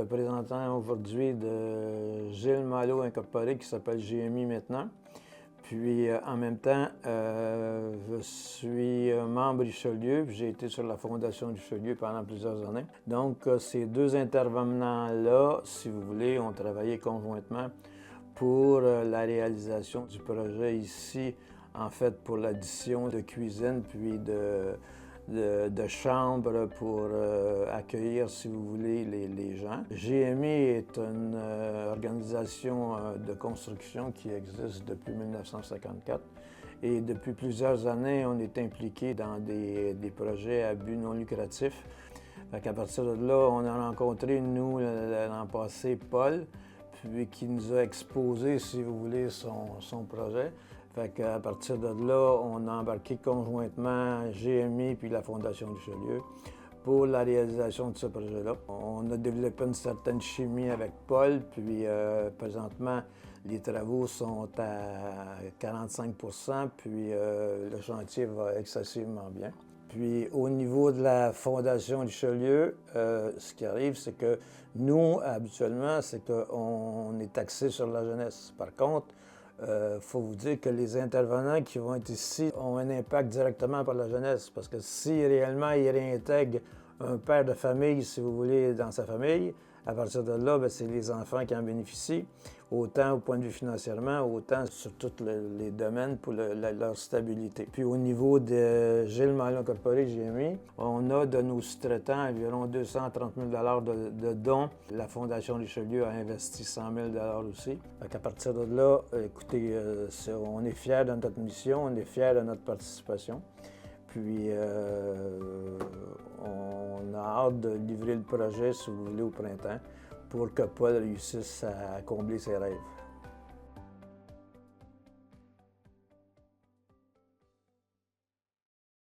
représentant aujourd'hui de Gilles Malo Incorporé qui s'appelle GMI maintenant. Puis en même temps, je suis membre Richelieu, puis j'ai été sur la Fondation Richelieu pendant plusieurs années. Donc ces deux intervenants-là, si vous voulez, ont travaillé conjointement pour la réalisation du projet ici, en fait pour l'addition de cuisine puis de chambres pour accueillir, si vous voulez, les gens. GMI est une organisation de construction qui existe depuis 1954 et depuis plusieurs années, on est impliqué dans des projets à but non lucratif. À partir de là, on a rencontré, nous, l'an passé, Paul, puis qui nous a exposé, si vous voulez, son projet. Fait qu'à partir de là, on a embarqué conjointement GMI puis la Fondation Richelieu pour la réalisation de ce projet-là. On a développé une certaine chimie avec Paul, puis présentement, les travaux sont à 45 % puis le chantier va excessivement bien. Puis au niveau de la Fondation Richelieu, ce qui arrive, c'est que nous, habituellement, c'est qu'on est axé sur la jeunesse. Par contre, il faut vous dire que les intervenants qui vont être ici ont un impact directement pour la jeunesse, parce que si réellement ils réintègrent un père de famille, si vous voulez, dans sa famille, à partir de là, c'est les enfants qui en bénéficient, autant au point de vue financièrement, autant sur tous les domaines pour leur stabilité. Puis au niveau de Gilles Malo Incorporé, GMI, on a de nos sous-traitants environ 230 000 $ de dons. La Fondation Richelieu a investi 100 000 $ aussi. À partir de là, écoutez, on est fiers de notre mission, on est fiers de notre participation. Puis, on a hâte de livrer le projet, si vous voulez, au printemps, pour que Paul réussisse à combler ses rêves.